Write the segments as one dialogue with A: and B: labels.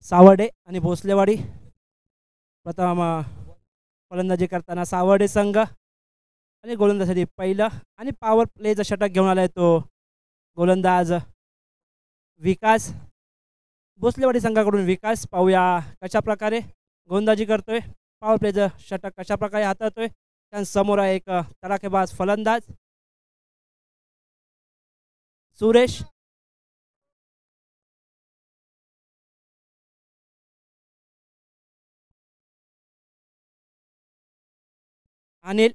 A: सावर्डे आणि भोसलेवाडी प्रथम फलंदाजी करताना सावर्डे संघ आणि गोलंदाजासाठी पहिलं आणि पॉवर प्लेचं षटक घेऊन आलाय तो गोलंदाज विकास. भोसलेवाडी संघाकडून विकास पाहूया कशा प्रकारे गोलंदाजी करतोय, पॉवर प्लेचं षटक कशा प्रकारे हाताळतोय. समोर आहे एक तडाखेबाज फलंदाज सुरेश. अनिल.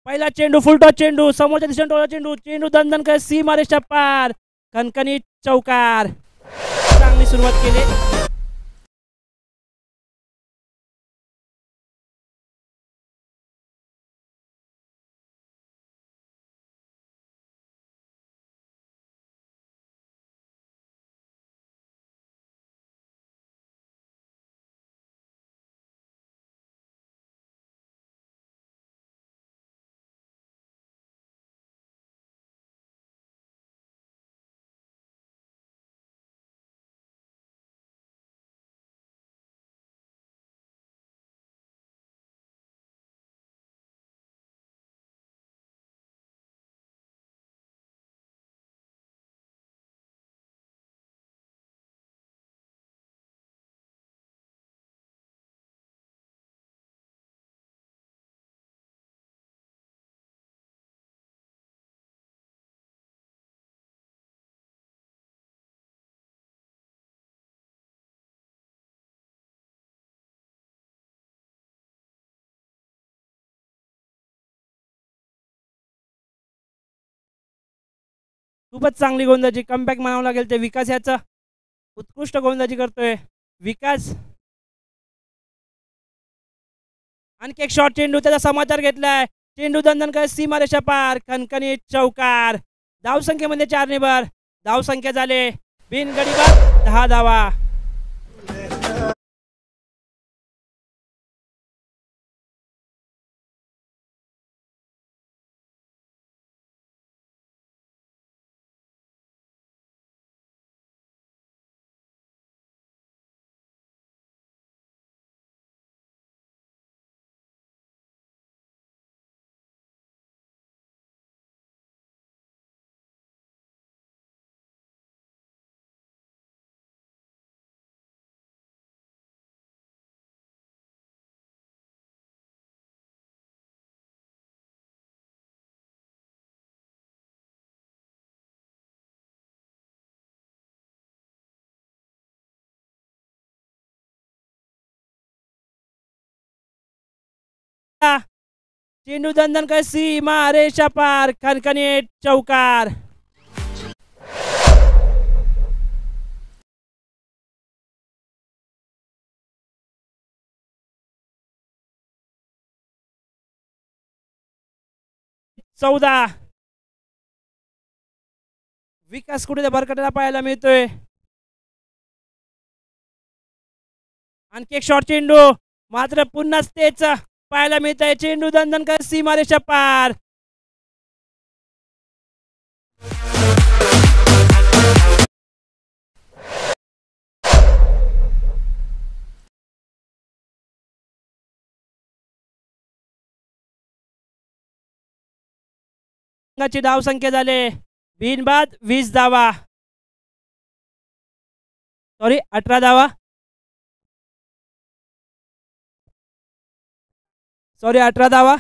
A: पहिला चेंडू फुलटॉस चेंडू समोरच्या दिशेने टोला चेंडू चेंडू दणदण कर सीमारेषा पार कणकणीत चौकार. चांगली सुरुवात केली. खूपच चांगली गोलंदाजी कमबॅक म्हणावं लागेल ते विकास याचा. उत्कृष्ट गोलंदाजी करतोय विकास. आणखी एक शॉर्ट चेंडू त्याचा समाचार घेतलाय चेंडू दणदण सीमारेषा पार खणखणीत चौकार. धावसंख्येमध्ये 4 निबर. धावसंख्या झाले बिनगडीबाद 10 धावा. चेंडू दणदण सीमारेषा पार खणखणीत चौकार. चौदा. विकास कुठे भरकटायला पाहायला मिळतोय. आणखी एक शॉर्ट चेंडू मात्र पुन्हा तेच पाहायला मिळत आहे. चेंडू दणदण सीमारेषा पार. संघाची धावसंख्या झाले बिनबाद 20 धावा. सॉरी 18 धावा. सॉरी 18 धावा.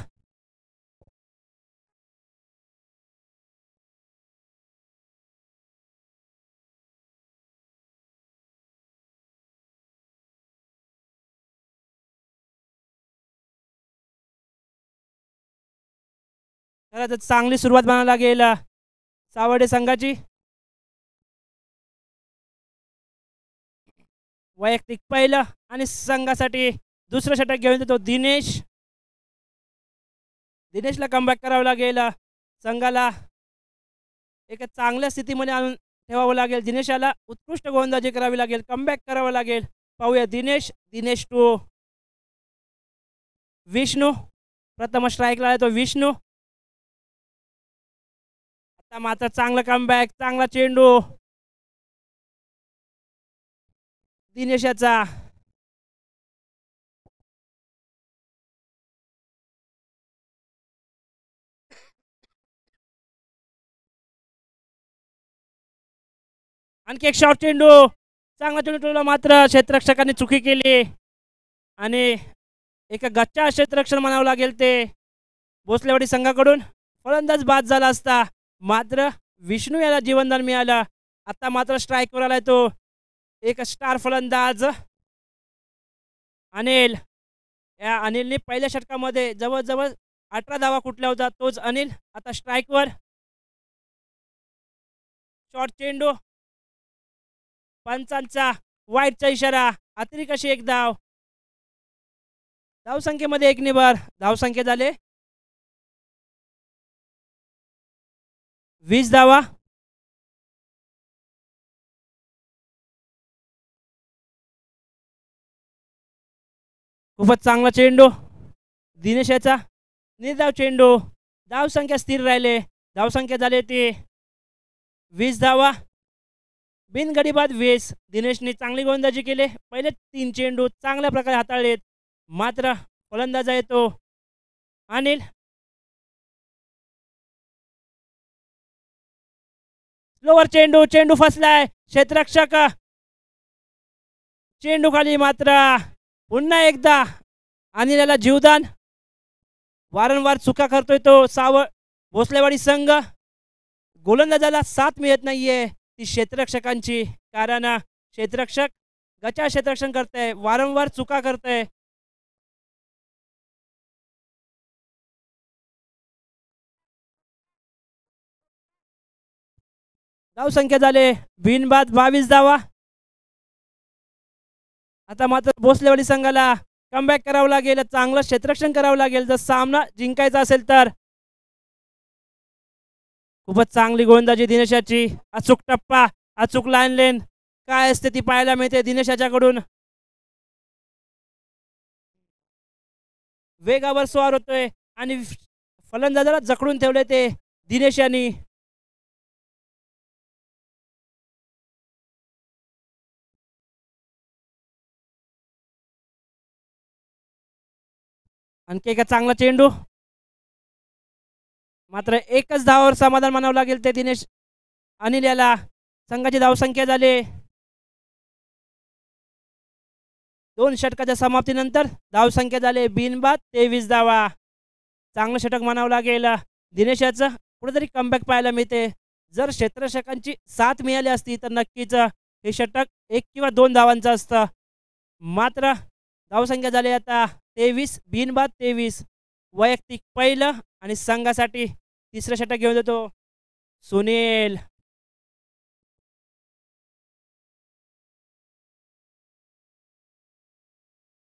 A: खरंच चांगली सुरुवात म्हणायला लागेल सावर्डे संघाची. वैयक्तिक पहिलं आणि संघासाठी दुसरं षटक घेऊन येतो दिनेश. दिनेशला कमबॅक करावं लागेल. संघाला एका चांगल्या स्थितीमध्ये आणून ठेवावं लागेल. दिनेशाला उत्कृष्ट गोलंदाजी करावी लागेल. कमबॅक करावं लागेल. पाहूया दिनेश. दिनेश टू विष्णू. प्रथम स्ट्राईकला आहे तो विष्णू. आता मात्र चांगला कमबॅक चांगला चेंडू दिनेश याचा आणखी एक शॉर्ट चेंडू, चांगला चेंडू ठेवला, मात्र क्षेत्ररक्षकांनी चुकी केली आणि एका गच्चा क्षेत्ररक्षण म्हणावं लागेल ते भोसलेवाडी संघाकडून. फलंदाज बाद झाला असता, मात्र विष्णू याला जीवनदान मिळालं. आता मात्र स्ट्राईकवर आलाय तो एक स्टार फलंदाज अनिल. या अनिलने पहिल्या षटकामध्ये जवळजवळ 18 धावा कुठल्या होता, तोच अनिल आता स्ट्राईकवर. शॉर्ट चेंडू, पंचांचा वाईटचा इशारा, अतिरिक्त अशी एक धाव. धावसंख्येमध्ये 1 निबर. धावसंख्या झाले 20 धावा. खूपच चांगला चेंडू दिनेश याचा, निर्धाव चेंडू. धावसंख्या स्थिर राहिले. धावसंख्या झाले ती 20 धावा. बिनगडी बाद 20. दिनेशने चांगली गोलंदाजी केली. पहिले 3 चेंडू चांगल्या प्रकारे हाताळलेत, मात्र फलंदाज आहे तो अनिल. स्लोवर चेंडू, चेंडू फसलाय. क्षेत्ररक्षक चेंडू खाली, मात्र पुन्हा एकदा अनिल याला जीवदान. वारंवार चुका करतोय तो भोसलेवाडी संघ. गोलंदाजाला साथ मिळत नाहीये ती क्षेत्ररक्षकांची, कारण क्षेत्ररक्षक गचा क्षेत्ररक्षण करते, वारंवार चुका करते. धावसंख्या झाले बिनबाद 22 धावा. आता मात्र भोसलेवाडी संघाला कमबॅक करावं लागेल, चांगलं क्षेत्ररक्षण करावं लागेल जर सामना जिंकायचा असेल तर. खूपच चांगली गोलंदाजी दिनेशाची. अचूक टप्पा, अचूक लाईन लेन काय असते ती पाहायला मिळते दिनेशाच्याकडून. वेगावर स्वार होतोय आणि फलंदाजाला जखडून ठेवले ते दिनेश यांनी. आणखी एका चांगला चेंडू, मात्र एकच धावावर समाधान मानावं लागेल ते दिनेश अनिल याला. संघाची धावसंख्या झाली 2 षटकाच्या समाप्तीनंतर धावसंख्या झाले बिनबाद 23 धावा. चांगलं षटक म्हणावं लागेल दिनेश याचं. कुठेतरी कमबॅक पाहायला मिळते. जर क्षेत्ररक्षकांची साथ मिळाली असती तर नक्कीच हे षटक 1 किंवा 2 धावांचं असतं, मात्र धावसंख्या झाली आता 23 बिनबाद 23. वैयक्तिक पहिलं आणि संघासाठी तिसरं षटक घेऊन येतो सुनील.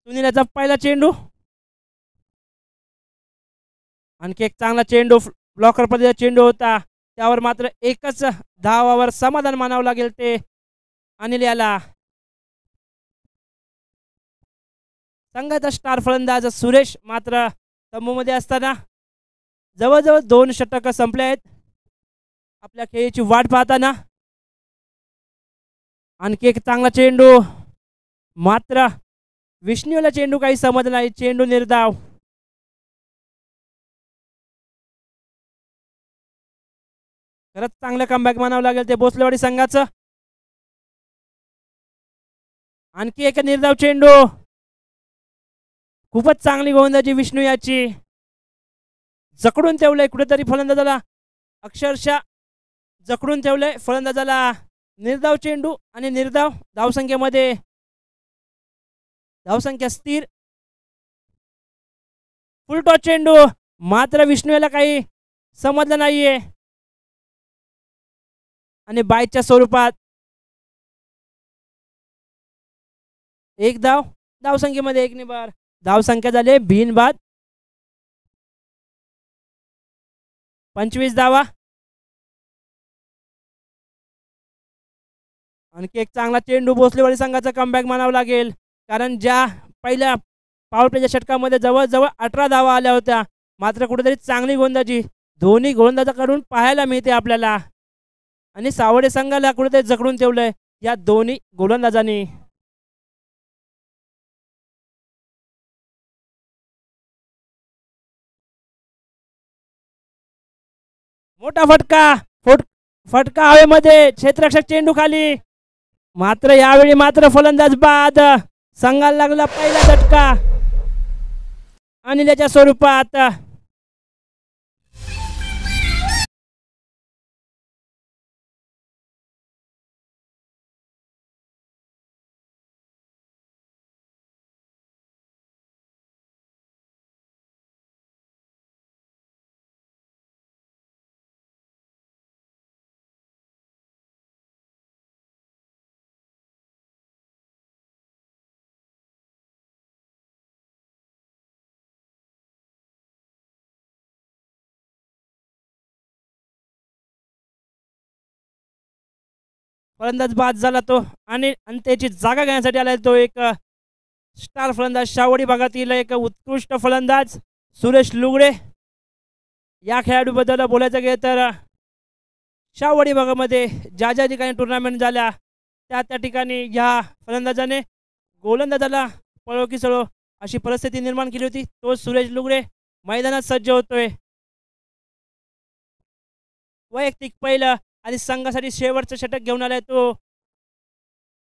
A: सुनीलचा पहिला चेंडू, आणखी एक चांगला चेंडू, ब्लॉकर पद्धतीचा चेंडू होता, त्यावर मात्र एकच धावावर समाधान मानावं लागेल ते अनिल याला. संघाचा स्टार फलंदाज सुरेश मात्र तंबूमध्ये असताना जवळजवळ 2 षटक संपले आहेत. आपल्या खेळीची वाट पाहताना आणखी एक चांगला चेंडू, मात्र विष्णूला चेंडू काही समजला नाही. चेंडू निर्धाव. खरंच चांगलं कमबॅक म्हणावं लागेल ते भोसलेवाडी संघाचं. आणखी एक निर्धाव चेंडू. खूपच चांगली गोलंदाजी विष्णू याची. जकडून ठेवलंय कुठेतरी फलंदाजाला, अक्षरशः जकडून ठेवलंय फलंदाजाला. निर्धाव चेंडू आणि निर्धाव. धावसंख्येमध्ये धावसंख्या स्थिर. फुल टॉस चेंडू, मात्र विष्णू याला काही समजलं नाहीये आणि बायच्या स्वरूपात 1 धाव. धावसंख्येमध्ये 1 निबर. धावसंख्या झाले बिनबाद 25 धावा. आणखी एक चांगला चेंडू. भोसलेवाडी संघाचा कमबॅक म्हणावं लागेल, कारण ज्या पहिल्या पॉवर प्लेच्या षटकामध्ये जवळजवळ 18 धावा आल्या होत्या, मात्र कुठेतरी चांगली गोलंदाजी दोन्ही गोलंदाजाकडून पाहायला मिळते आपल्याला आणि सावडे संघाला कुठेतरी जखडून ठेवलंय या दोन्ही गोलंदाजांनी. मोठा फटका, फटका हवेमध्ये, क्षेत्ररक्षक चेंडू खाली. मात्र यावेळी मात्र फलंदाज बाद. संघाला लागला पहिला झटका आणि त्याच्या स्वरूपात फलंदाज बाद झाला तो आणि त्याची जागा घेण्यासाठी आला तो एक स्टार फलंदाज, शावडी भागातील एक उत्कृष्ट फलंदाज सुरेश लुगडे. या खेळाडूबद्दल बोलायचं गेलं तर शावडी भागामध्ये ज्या ज्या ठिकाणी टुर्नामेंट झाल्या त्या ठिकाणी या फलंदाजाने गोलंदाजाला पळो की सळो अशी परिस्थिती निर्माण केली होती. तो सुरेश लुगडे मैदानात सज्ज होतोय. वैयक्तिक पहिलं आणि संघासाठी शेवटचं षटक घेऊन आलाय तो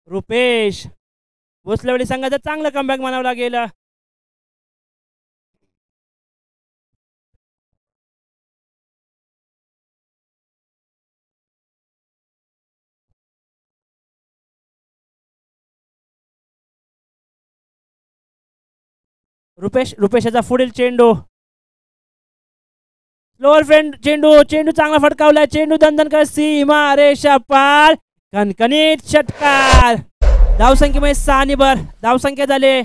A: रुपेश. भोसलेवाडी संघाचं चांगलं कमबॅक म्हणावं लागेल. रुपेशाचा पुढील चेंडू, स्लोअर चेंडू चांगला फटकावलाय. चेंडू दणदण सीमा रेषा पार, कणकणीत षटकार. धावसंख्येमध्ये 6 नि भर. धावसंख्या झाले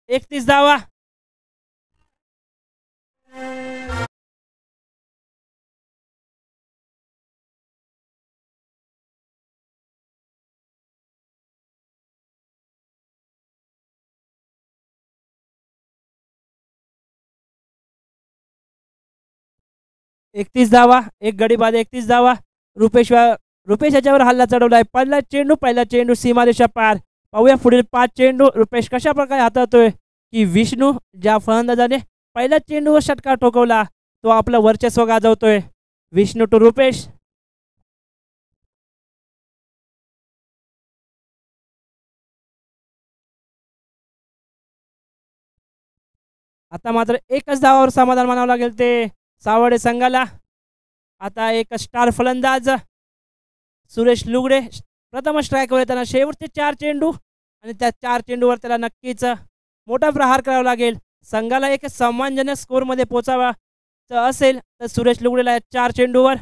A: 31 धावा. एकतीस धावा, एक गडी बाद 31 धावा. रुपेश याच्यावर हल्ला चढवलाय. पहिला चेंडू सीमारेषा पार. पाहूया पुढील 5 चेंडू रुपेश कशा प्रकारे हाताळतोय. की विष्णू ज्या फलंदाजाने पहिल्या चेंडूवर षटकार ठोकवला तो आपलं वर्चस्व गाजवतोय. विष्णू टू रुपेश. आता मात्र एकच धावावर समाधान मानावं लागेल ते सावर्डे संघाला. आता एक स्टार फलंदाज सुरेश लुगडे प्रथम स्ट्राईकवर येताना शेवटचे 4 चेंडू आणि त्या 4 चेंडूवर त्याला नक्कीच मोठा प्रहार करावा लागेल. संघाला एक सन्मानजनक स्कोरमध्ये पोचावा असेल तर सुरेश लुगडेला 4 चेंडूवर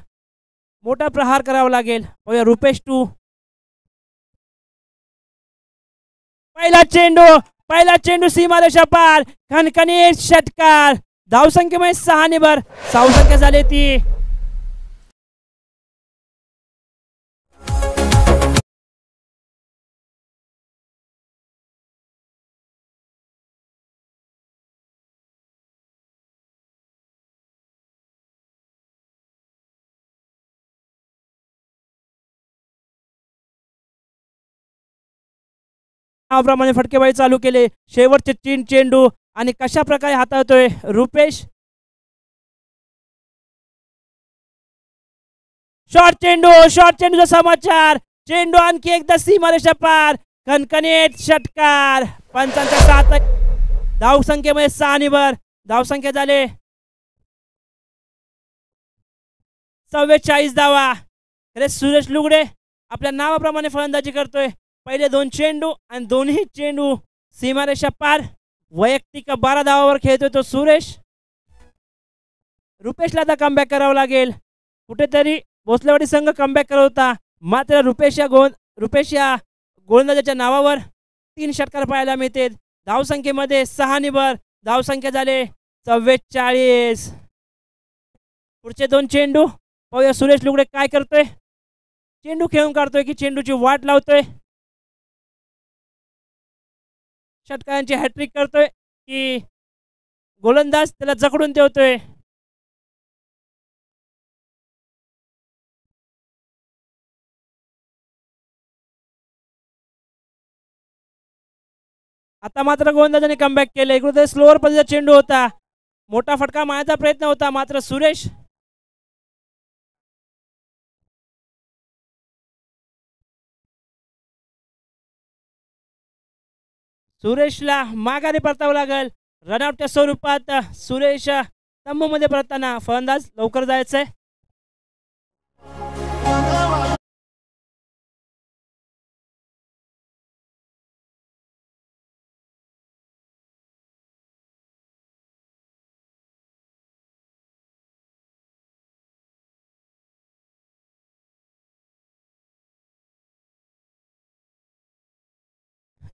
A: मोठा प्रहार करावा लागेल. रुपेश टू. पहिला चेंडू सीमारेषा पार, खणखणीत षटकार. धावसंख्येमध्ये 6 नि भर. धावसंख्या झाली ती प्रमाणे फटकेबाजी चालू केले. शेवटचे 3 चेंडू आणि कशा प्रकारे हाताळतोय रुपेश. शॉर्ट चेंडूचा समाचार. चेंडू आणखी एकदा सीमारेषा पार, कणकणीत षटकार. 5-7. धावसंख्येमध्ये 6 नि भर. धावसंख्या झाले 44 धावा. अरे सुरेश लुगडे आपल्या नावाप्रमाणे फलंदाजी करतोय. पहिले 2 चेंडू आणि दोन्ही चेंडू सीमारेषा पार. वैयक्तिक 12 धावावर खेळतोय तो सुरेश. रुपेशला आता कमबॅक करावं लागेल. कुठेतरी भोसलेवाडी संघ कमबॅक करत होता, मात्र रुपेश या गोलंदाजाच्या नावावर 3 षटकार पाहायला मिळते. धावसंख्येमध्ये 6 नि भर. धावसंख्या झाले 44. पुढचे 2 चेंडू पाहूया सुरेश लुगडे काय करतोय. चेंडू खेळून काढतोय की चेंडूची वाट लावतोय. षटकारांची हॅट्रिक करतोय की गोलंदाज त्याला जखडून ठेवतोय. आता मात्र गोलंदाजाने कमबॅक केले. इकडे स्लोअर पद्धतीचा चेंडू होता. मोठा फटका मारण्याचा प्रयत्न होता, मात्र सुरेशला माघारी परतावं लागेल. रनआउटच्या स्वरूपात सुरेश तंबूमध्ये परतताना फलंदाज लवकर जायचंय.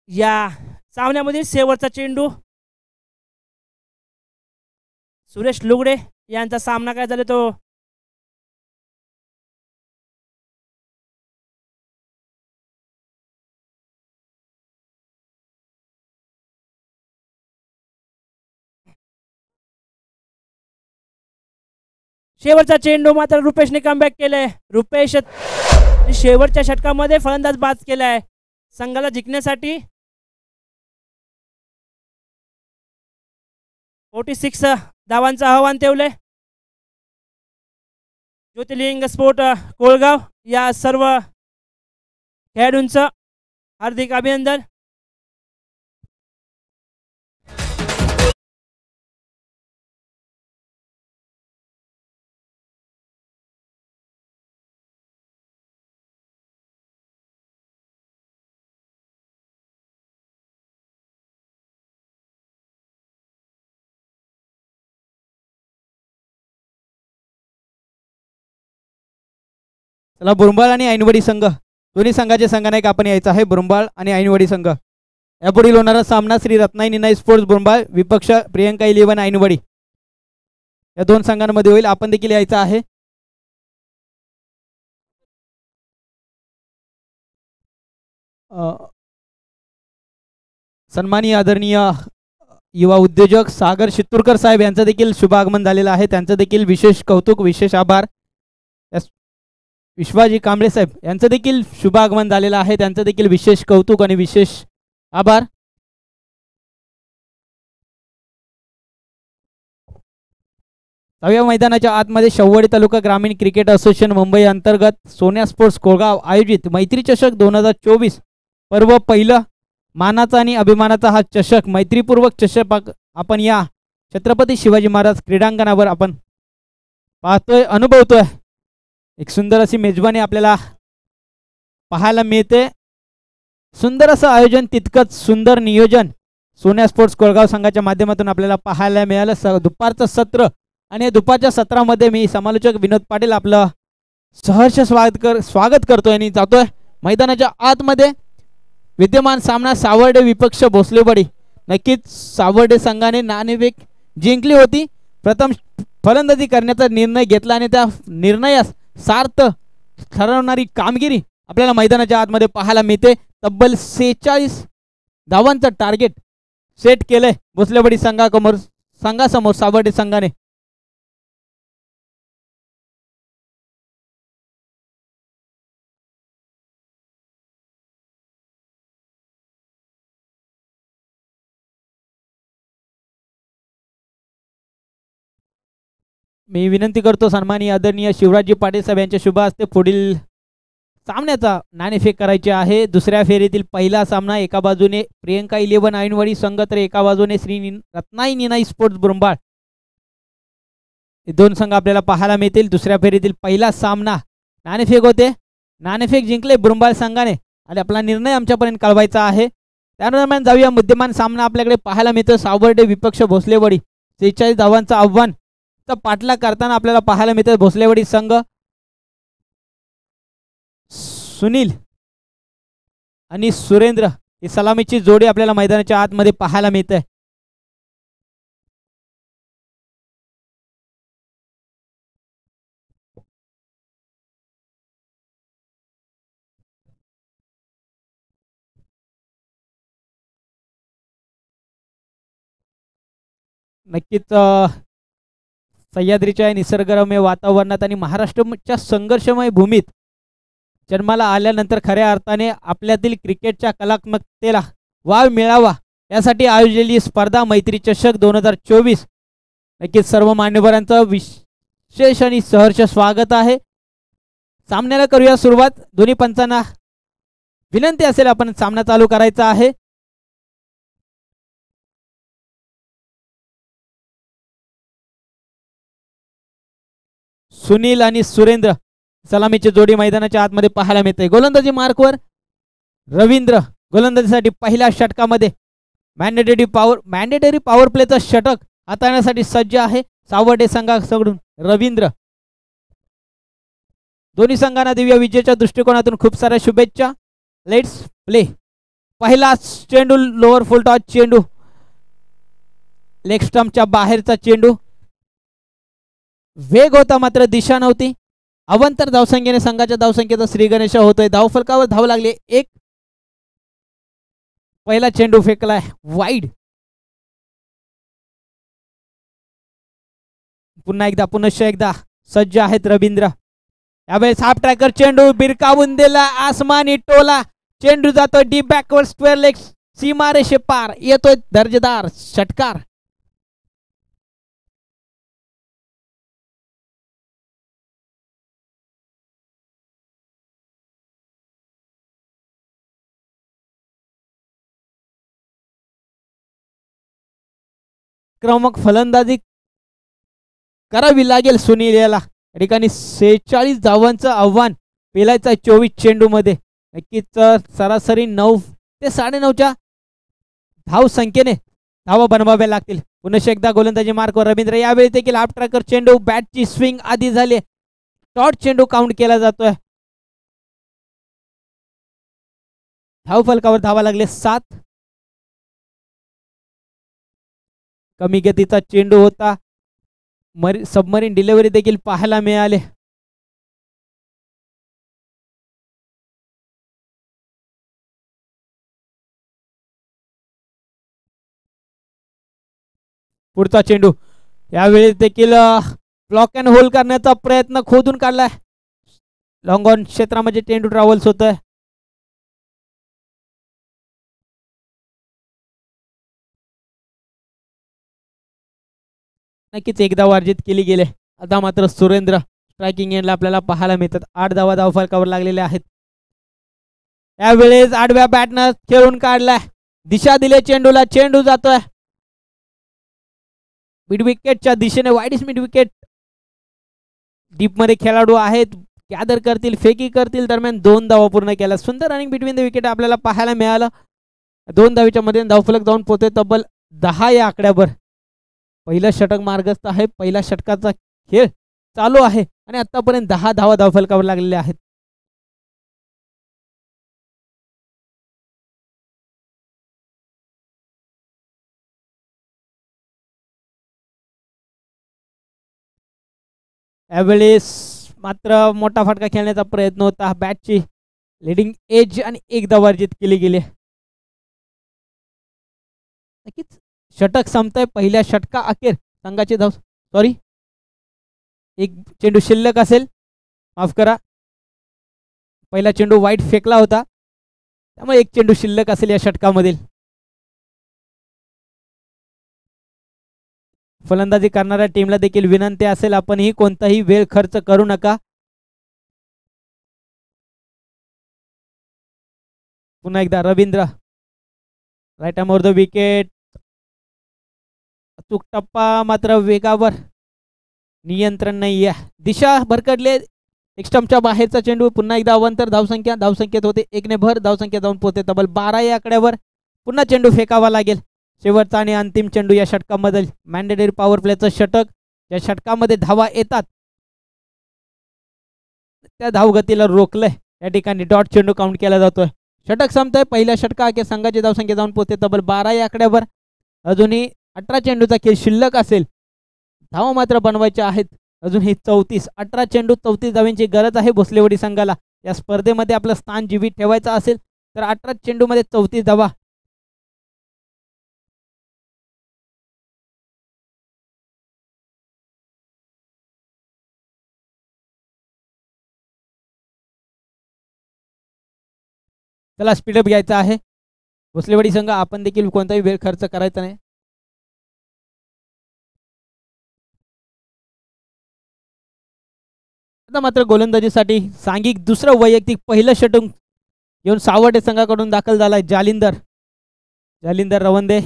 A: या सामन्यामधील शेवटचा चेंडू सुरेश लुगडे यांचा सामना काय झाला तो शेवटचा चेंडू मात्र रुपेशने कमबॅक केलंय. रुपेश शेवटच्या षटकामध्ये फलंदाज बाद केलाय. संघाला जिंकण्यासाठी 46 धावांचं आव्हान ठेवलंय. ज्योतिर्लिंग स्पोर्ट कोळगाव या सर्व खेळाडूंचं हार्दिक अभिनंदन.
B: चला बुरंबाळ आणि ऐनवडी संघ दोन्ही संघाचे संघनायक आपण यायचं आहे. बुरंबाळ आणि ऐनवडी संघ यापुढील होणारा सामना श्री रत्नाई निनाई स्पोर्ट्स बुरंबाळ विपक्ष प्रियंका 11 ऐनवडी या दोन संघांमध्ये होईल. आपण देखील यायचं आहे. सन्माननीय आदरणीय युवा उद्योजक सागर शित्तूरकर साहेब यांचं देखील शुभ आगमन झालेलं आहे. त्यांचं देखील विशेष कौतुक विशेष आभार. विश्वाजी कांबळे साहेब यांचं देखील शुभ आगमन झालेलं आहे. त्यांचं देखील विशेष कौतुक आणि विशेष आभार. सहाव्या मैदानाच्या आतमध्ये शव्वडी तालुका ग्रामीण क्रिकेट असोसिएशन मुंबई अंतर्गत सोन्या स्पोर्ट्स कोळगाव आयोजित मैत्री चषक 2024 पर्व पहिलं मानाचा आणि अभिमानाचा हा चषक मैत्रीपूर्वक चषक आपण या छत्रपती शिवाजी महाराज क्रीडांगणावर आपण पाहतोय अनुभवतोय. एक सुंदर अशी मेजबानी आपल्याला पाहायला मिळते. सुंदर असं आयोजन तितकंच सुंदर नियोजन सोन्या स्पोर्ट्स कोळगाव संघाच्या माध्यमातून आपल्याला पाहायला मिळालं. दुपारचं सत्र आणि दुपारच्या सत्रामध्ये मी समालोचक विनोद पाटील आपलं सहर्ष स्वागत करतोय आणि जातोय मैदानाच्या आतमध्ये. विद्यमान सामना सावर्डे विपक्ष भोसलेवाडी. नक्कीच सावर्डे संघाने नाणेफेक जिंकली होती. प्रथम फलंदाजी करण्याचा निर्णय घेतला आणि त्या निर्णयास सार्थ ठरवणारी कामगिरी आपल्याला मैदानाच्या आतमध्ये पाहायला मिळते. तब्बल 46 धावांचं टार्गेट सेट केलंय भोसलेवाडी संघासमोर सावर्डे संघाने. मी विनंती करतो सन्माननीय आदरणीय शिवराजी पाटील साहेब यांच्या शुभ हस्ते पुढील सामन्याचा नाणेफेक करायचे आहे. दुसऱ्या फेरीतील पहिला सामना एका बाजूने प्रियंका 11 ऐनवडी संघ तर एका बाजूने श्री रत्नाई निनाई स्पोर्ट्स बुरंबाळ हे दोन संघ आपल्याला पाहायला मिळतील. दुसऱ्या फेरीतील पहिला सामना नाणेफेक होते. नाणेफेक जिंकले बुरंबाळ संघाने आणि आपला निर्णय आमच्यापर्यंत कळवायचा आहे. त्यादरम्यान जाऊया मुद्देमान सामना आपल्याकडे पाहायला मिळतो. सावर्डे विपक्ष भोसलेवाडी 46 धावांचं आव्हान पाठला करताना आपल्याला पाहायला मिळते. भोसलेवाडी संघ सुनील आणि सुरेंद्र ही सलामीची जोडी आपल्याला मैदानाच्या आतमध्ये पाहायला मिळते. नक्कीच सह्याद्रीच्या निसर्गरम्य वातावरणात आणि महाराष्ट्राच्या संघर्षमय भूमीत जन्माला आल्यानंतर खऱ्या अर्थाने आपल्यातील क्रिकेटच्या कलात्मकतेला वाव मिळावा यासाठी आयोजलेली स्पर्धा मैत्री चषक 2024 नक्कीच सर्व मान्यवरांचं विशेष आणि सहर्ष स्वागत आहे. सामन्याला करूया सुरुवात. दोन्ही पंचांना विनंती असेल आपण सामना चालू करायचा आहे. सुनील आणि सुरेंद्र सलामीची जोडी मैदानाच्या आतमध्ये पाहायला मिळते. गोलंदाजी मार्कवर रवींद्र गोलंदाजीसाठी पहिल्या षटकामध्ये मॅन्डेटरी पॉवर प्लेचं षटक हाताळण्यासाठी सज्ज आहे. सावर्डे संघाकडून रवींद्र. दोन्ही संघांना दिव्य विजयाच्या दृष्टिकोनातून खूप साऱ्या शुभेच्छा. Let's play. पहिला चेंडू लोअर फुल टॉस चेंडू, लेग स्टंपच्या बाहेरचा चेंडू. वेग होता मात्र दिशा नव्हती. अवंतर धावसंख्येने संघाच्या धावसंख्येचा श्री गणेश होतोय. धावफलकावर धाव लागली एक. पहिला चेंडू फेकलाय वाईड. पुन्हा एकदा सज्ज आहेत रवींद्र. यावेळेस हाफ ट्रॅकर चेंडू बिरकावून दिला. आसमानी टोला. चेंडू जातोय डीप बॅकवर्ड स्क्वेअर लेग सीमारेषे पार. येतोय दर्जेदार षटकार. क्रमक फलंदाजी करावी लागेल सुनील याला. या ठिकाणी 46 धावांचं आव्हान पेलायचं 24 चेंडू मध्ये. नक्कीच सरासरी 9 ते 9.5च्या धाव संख्येने धावा बनवाव्या लागतील. पुन्हा एकदा गोलंदाजी मार्कवर रवींद्र. यावेळी देखील हाफ ट्रॅकर चेंडू बॅटची स्विंग आधी झाली. टॉट चेंडू काउंट केला जातोय. धाव फलकावर धावा लागले 7. कमी गतीचा चेंडू होता. सबमरीन डिलिव्हरी देखील पाहायला मिळाले. पुढचा चेंडू यावेळी देखील ब्लॉक अँड होल्ड करण्याचा प्रयत्न खोदून काढलाय. लॉंग ऑन क्षेत्रामध्ये चेंडू ट्रॅव्हल्स होतोय. नक्कीच एकदा वर्जित केली गेले. आता मात्र सुरेंद्र स्ट्रायकिंग एंडला आपल्याला पाहायला मिळतात. 8 धावा धावफलकावर लागलेल्या आहेत. यावेळेस आडव्या बॅटनं खेळून काढलाय. दिशा दिले चेंडूला. चेंडू जातोय मिड विकेटच्या दिशेने. Wide mid wicket. डीप मध्ये खेळाडू आहेत. गॅदर करतील, फेकी करतील. दरम्यान 2 धावा पूर्ण केल्या. सुंदर रनिंग बिटवीन द विकेट आपल्याला पाहायला मिळालं. 2 धावीच्या मध्ये धावफलक जाऊन पोहोचते तब्बल 10 या आकड्यावर. पहिलं षटक मार्गस्थ आहे. पहिल्या षटकाचा खेळ चालू आहे आणि आतापर्यंत 10 धावा धावफलकावर लागलेल्या आहेत. यावेळेस मात्र मोठा फटका खेळण्याचा प्रयत्न होता. बॅटची लिडिंग एज आणि एकदा वर्जित केली गेली. नक्कीच षटक संपतंय. पहिल्या षटका अखेर संघाची धाव एक चेंडू शिल्लक असेल. माफ करा. पहिला चेंडू वाईट फेकला होता त्यामुळे एक चेंडू शिल्लक असेल या षटकामधील. फलंदाजी करणाऱ्या टीमला देखील विनंती असेल आपणही कोणताही वेळ खर्च करू नका. पुन्हा एकदा Ravindra. Right arm over the wicket. अचूक टप्पा मात्र वेगावर नियंत्रण नाही आहे. दिशा भरकडले. स्टंपच्या बाहेरचा चेंडू. पुन्हा एकदा अवंतर धावसंख्येत होते 1 ने भर. धावसंख्या जाऊन पोहोचते तब्बल 12 या आकड्यावर. पुन्हा चेंडू फेकावा लागेल. शेवटचा आणि अंतिम चेंडू या षटकामध्ये. मॅन्डेटरी पॉवर प्लेचं षटक. या षटकामध्ये धावा येतात त्या धावगतीला रोखलंय. या ठिकाणी डॉट चेंडू काउंट केला जातोय. षटक संपतंय. पहिल्या षटका संघाची धावसंख्या जाऊन पोहोचते तब्बल 12 या आकड्यावर. अजूनही 18 चेंडूचा खेळ शिल्लक असेल. धावा मात्र बनवायच्या आहेत अजूनही 34. 18 चेंडू 34 धावांची गरज आहे भोसलेवाडी संघाला. या स्पर्धेमध्ये आपलं स्थान जीवित ठेवायचं असेल तर 18 चेंडूमध्ये 34 धावा. चला स्पीडअप घ्यायचा आहे. भोसलेवाडी संघ आपण देखील कोणताही वेळ खर्च करायचा नाही. आता मात्र गोलंदाजीसाठी सांघिक दुसरं वैयक्तिक पहिलं षटक घेऊन सावर्डे संघाकडून दाखल झालाय Jalindar Ravande.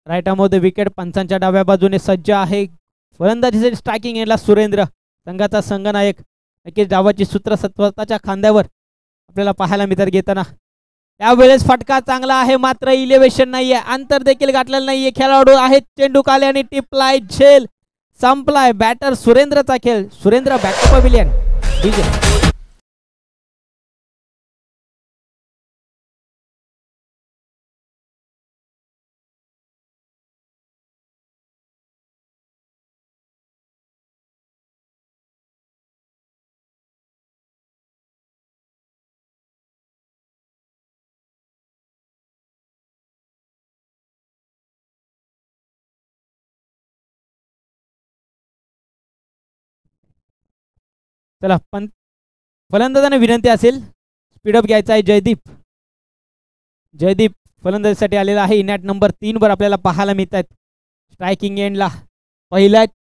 B: Right arm of the wicket पंचांच्या डाव्या बाजूने सज्ज आहे. फलंदाजीसाठी स्ट्रायकिंग एंडला सुरेंद्र संघाचा संघनायक. नक्कीच डावाची सूत्र स्वतःच्या खांद्यावर आपल्याला पाहायला मिळतात घेताना. त्यावेळेस फटका चांगला आहे मात्र इलेव्हेशन नाहीये, अंतर देखील गाठलेलं नाहीये. खेळाडू आहेत चेंडू काले आणि टिपलाय झेल संपलाय. बॅटर सुरेंद्रचा खेळ. Surendra back to pavilion. DJ चला पण फलंदाजांना विनंती असेल स्पीडअप घ्यायचा आहे. जयदीप फलंदाजीसाठी आलेला आहे. इनॅट नंबर 3 वर आपल्याला पाहायला मिळत आहेत. स्ट्रायकिंग एंडला पहिल्याच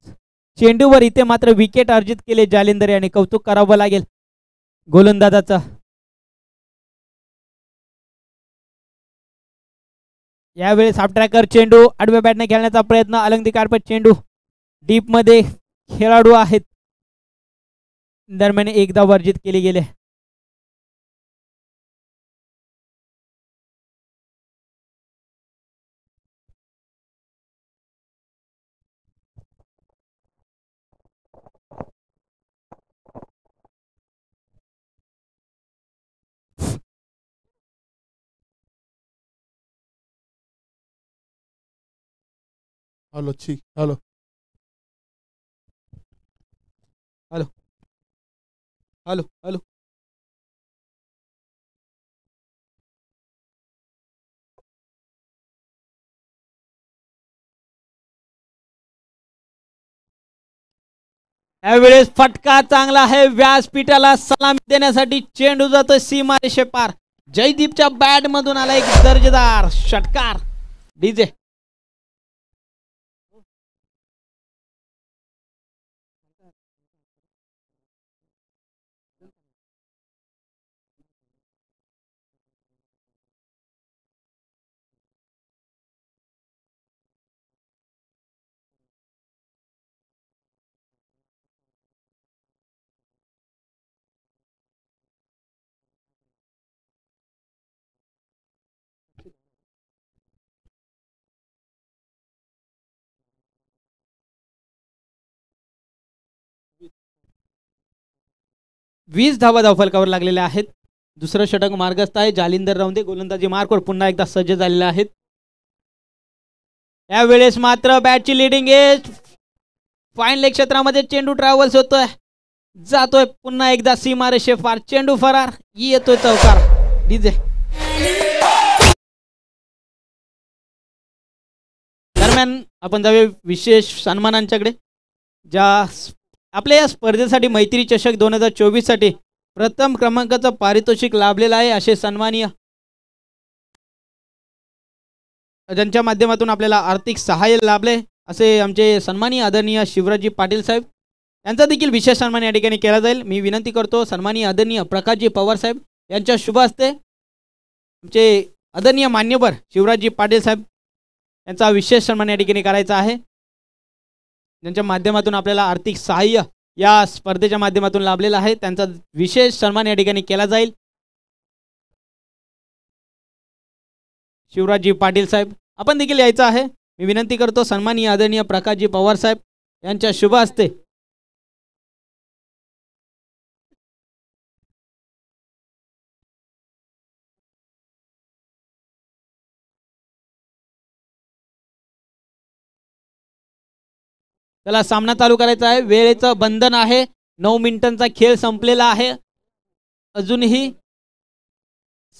B: चेंडूवर इथे मात्र विकेट अर्जित केले जालिंदर याने. कौतुक करावं लागेल गोलंदाजाचं. यावेळेस हाफ ट्रॅकर चेंडू आडव्या बॅटने खेळण्याचा प्रयत्न. अलंग कार्पेट चेंडू डीप मध्ये खेळाडू आहेत. दरम्यान एकदा वर्जित केले गेले.
C: Hello hello hello hello hello
B: यावेळेस फटका चांगला आहे. व्यासपीठाला सलामी देण्यासाठी चेंडू जातोय सीमारेषे पार. जयदीपच्या बॅट मधून आला एक दर्जेदार षटकार. डीजे वीस धावा धावफलकावर लागलेल्या आहेत. दुसरं षटक मार्गस्थ आहे. जालिंदर रवंदे गोलंदाजी मार्कवर पुन्हा एकदा सज्ज झालेले आहेत. यावेळेस मात्र बॅटची लिडिंग एज फाईन लेग क्षेत्रामध्ये चेंडू ट्रॅव्हल्स होतोय. जातोय पुन्हा एकदा सीमारेषे पार. चेंडू फरार. येतोय चौकार. डीजे दरम्यान आपण जाऊया विशेष सन्मानांच्याकडे. ज्या आपल्या या स्पर्धेसाठी मैत्री चषक 2024 साठी प्रथम क्रमांकाचं पारितोषिक लाभलेलं आहे असे सन्माननीय ज्यांच्या माध्यमातून आपल्याला आर्थिक सहाय्य लाभले असे आमचे सन्माननीय आदरणीय शिवराजजी पाटील साहेब यांचा देखील विशेष सन्मान या ठिकाणी केला जाईल. मी विनंती करतो सन्माननीय आदरणीय प्रकाशजी पवार साहेब यांच्या शुभ हस्ते आमचे आदरणीय मान्यवर शिवराजजी पाटील साहेब यांचा विशेष सन्मान या ठिकाणी करायचा आहे. ज्यांच्या माध्यमातून आपल्याला आर्थिक सहाय्य या स्पर्धेच्या माध्यमातून लाभलेला आहे त्यांचा विशेष सन्मान या ठिकाणी केला जाईल. शिवराजजी पाटील साहेब आपण देखील यायचं आहे. मी विनंती करतो सन्माननीय आदरणीय प्रकाशजी पवार साहेब यांच्या शुभ हस्ते त्याला सामना चालू करायचा आहे. वेळेचं बंधन आहे. 9 मिनिटांचा खेळ संपलेला आहे. अजूनही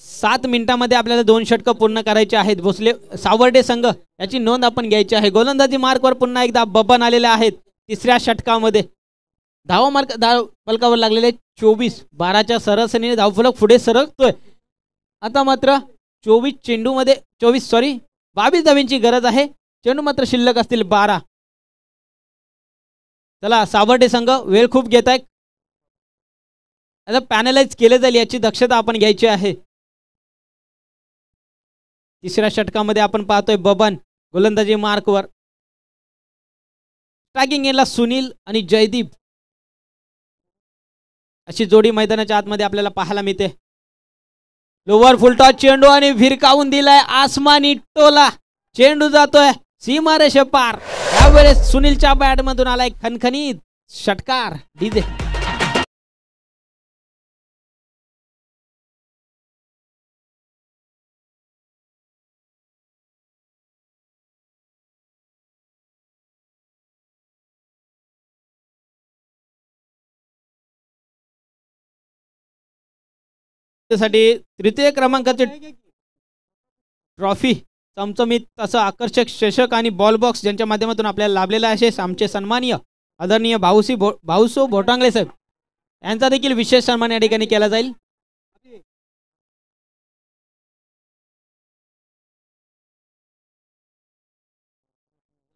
B: 7 मिनिटांमध्ये आपल्याला 2 षटकं पूर्ण करायचे आहेत. भोसले सावर्डे संघ याची नोंद आपण घ्यायची आहे. गोलंदाजी मार्कवर पुन्हा एकदा बबन आलेले आहेत. तिसऱ्या षटकामध्ये धावफलकावर लागलेले 24. 12च्या सरासरीने धावफलक पुढे सरकतोय. आता मात्र 22 धावींची गरज आहे. चेंडू मात्र शिल्लक असतील 12. चला सावर्डे संघ वेळ खूप घेत आहे, आता पॅनलाइज केले जाईल याची दक्षता आपण घ्यायची आहे. तिसऱ्या षटकामध्ये आपण पाहतोय बबन गोलंदाजी मार्कवर, स्ट्रायकिंग एंडला सुनील आणि जयदीप अशी जोडी मैदानाच्या आतमध्ये आपल्याला पाहायला मिळते. लोवर फुलटॉस चेंडू आणि भिरकावून दिलाय आसमानी टोला, चेंडू जातोय सीमारेषे पार. यावेळेस सुनीलच्या बॅट मधून आलाय खणखणीत षटकार. डीजे साठी तृतीय क्रमांकाचे ट्रॉफी चमचमीत असं आकर्षक चषक आणि बॉल बॉक्स ज्यांच्या माध्यमातून आपल्याला लाभलेला आहे आमचे सन्माननीय आदरणीय भाऊसो भोटांगले साहेब यांचा देखील विशेष सन्मान या ठिकाणी केला जाईल.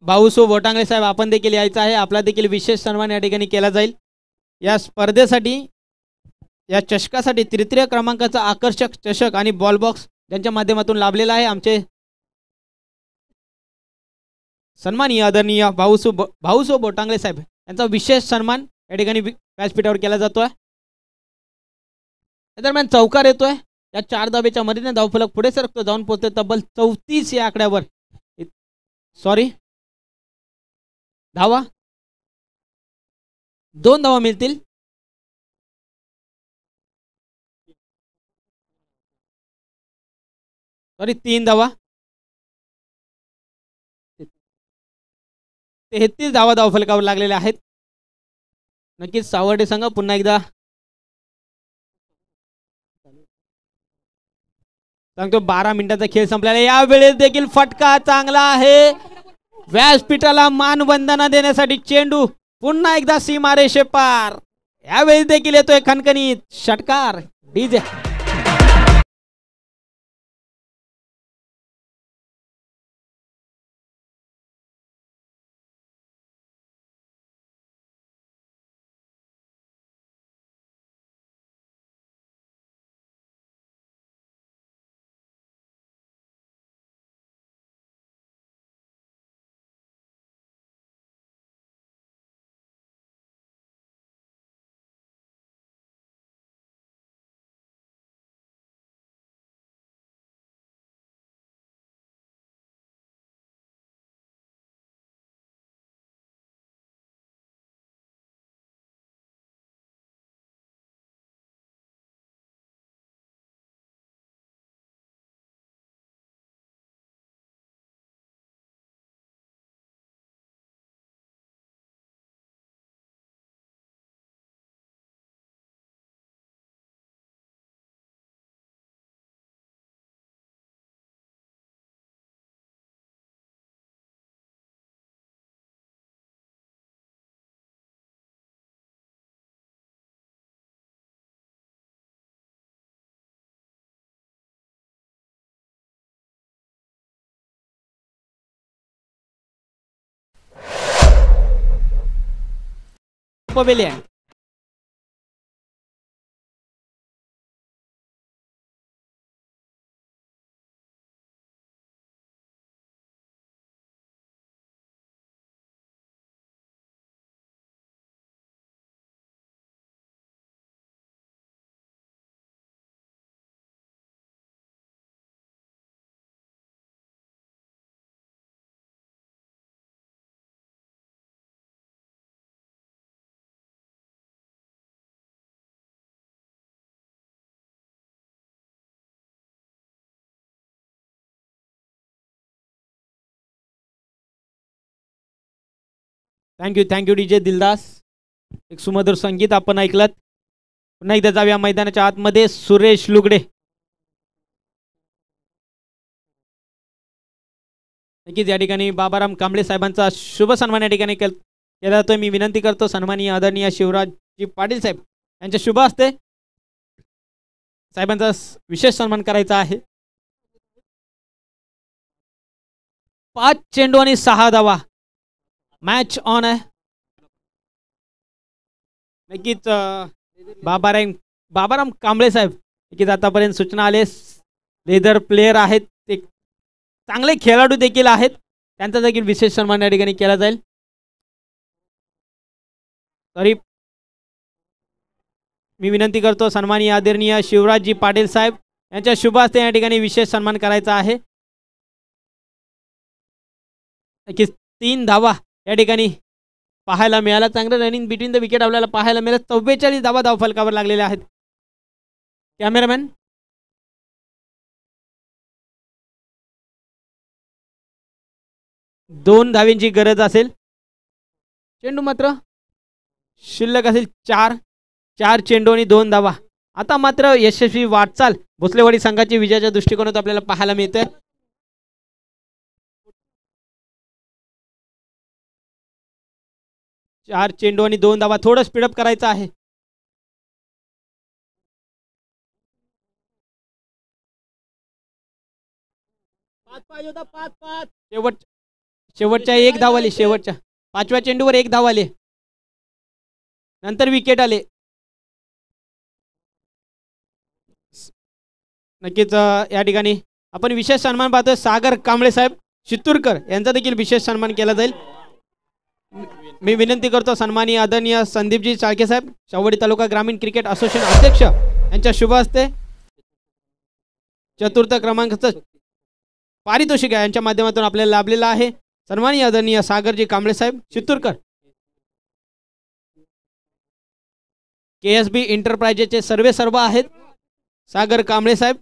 B: भाऊसो भोटांगले साहेब आपण देखील यायचं आहे, आपला देखील विशेष सन्मान या ठिकाणी केला जाईल. या स्पर्धेसाठी या चषकासाठी तृतीय क्रमांकाचा आकर्षक चषक आणि बॉल बॉक्स ज्यांच्या माध्यमातून लाभलेला आहे आमचे सन्माननीय आदरणीय भाऊसो बोटांगले साहेब यांचा विशेष सन्मान या ठिकाणी व्यासपीठावर केला जातोय. या दरम्यान चौकार येतोय, या 4 धावेच्या मदतीने धावफलक पुढे सरकतो, जाऊन पोहोचते तब्बल 34 या आकड्यावर. सॉरी धावा 2 धावा मिळतील. सॉरी 3 धावा, 33 धावा धावफलकावर लागलेल्या आहेत. नक्कीच सावर्डे संघ पुन्हा एकदा सांगतो 12 मिनिटाचा खेळ संपलेला. यावेळेस देखील फटका चांगला आहे, व्यासपीठाला मानवंदना देण्यासाठी चेंडू पुन्हा एकदा सीमारेषे पार. यावेळेस देखील येतोय खणखणीत षटकार. DJ pavilion. Thank you DJ Dildas. एक सुमधुर संगीत आपण ऐकलत. पुन्हा एकदा जाऊया मैदानाच्या आतमध्ये. सुरेश लुगडे नक्कीच या ठिकाणी बाबाराम कांबळे साहेबांचा शुभ सन्मान या ठिकाणी केला जातोय. मी विनंती करतो सन्माननीय आदरणीय शिवराजजी पाटील साहेब यांच्या शुभ हस्ते साहेबांचा विशेष सन्मान करायचा आहे. 5 चेंडू आणि 6 धावा. मॅच ऑन आहे. नक्कीच बाबाराम कांबळे साहेब नक्कीच आतापर्यंत सूचना आले. लेदर प्लेयर आहेत, ते चांगले खेळाडू देखील आहेत, त्यांचा देखील विशेष सन्मान या ठिकाणी केला जाईल. तरी मी विनंती करतो सन्माननीय आदरणीय शिवराजजी पाटील साहेब यांच्या शुभ हस्ते या ठिकाणी विशेष सन्मान करायचा आहे. नक्कीच 3 धावा या ठिकाणी पाहायला मिळाला. चांगलं रनिंग बिटवीन द विकेट आपल्याला पाहायला मिळालं. 44 धावा धावफलकावर लागलेल्या आहेत. कॅमेरामॅन 2 धावांची गरज असेल. चेंडू मात्र शिल्लक असेल 4 चेंडू आणि 2 धावा. आता मात्र यशस्वी वाटचाल भोसलेवाडी संघाची विजयाच्या दृष्टिकोनातून आपल्याला पाहायला मिळते. चार चेंडू आणि 2 धावा. थोडं स्पीडअप करायचं आहे. शेवटच्या 1 धाव आली. शेवटच्या 5व्या चेंडूवर 1 धाव आली. नंतर विकेट आले. नक्कीच या ठिकाणी आपण विशेष सन्मान पाहतोय. सागर कांबळे साहेब चित्तूरकर यांचा देखील विशेष सन्मान केला जाईल. मी विनंती करतो सन्माननीय आदरणीय संदीपजी चाळके साहेब शाहूवाडी तालुका ग्रामीण क्रिकेट असोसिएशन अध्यक्ष यांच्या शुभ हस्ते चतुर्थ क्रमांकाचं पारितोषिक यांच्या माध्यमातून आपल्याला लाभलेला आहे. सन्माननीय आदरणीय सागरजी कांबळे साहेब चित्तूरकर KSB एंटरप्राइजेसचे सर्व आहेत. सागर कांबळे साहेब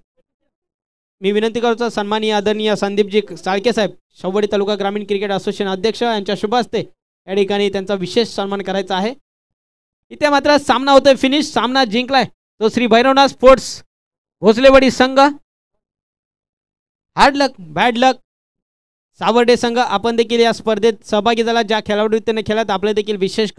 B: मी विनंती करतो सन्माननीय आदरणीय संदीपजी चाळके साहेब शाहूवाडी तालुका ग्रामीण क्रिकेट असोसिएशन अध्यक्ष यांच्या शुभ हस्ते या ठिकाणी त्यांचा विशेष सन्मान करायचा आहे. इथे मात्र सामना होतोय फिनिश. सामना जिंकलाय तो श्री भैरवनाथ स्पोर्ट्स भोसलेवाडी संघ. हार्ड लक बॅड लक सावर्डे संघ आपण देखील या स्पर्धेत सहभागी झाला. ज्या खेळाडूंनी खेळात आपले देखील विशेष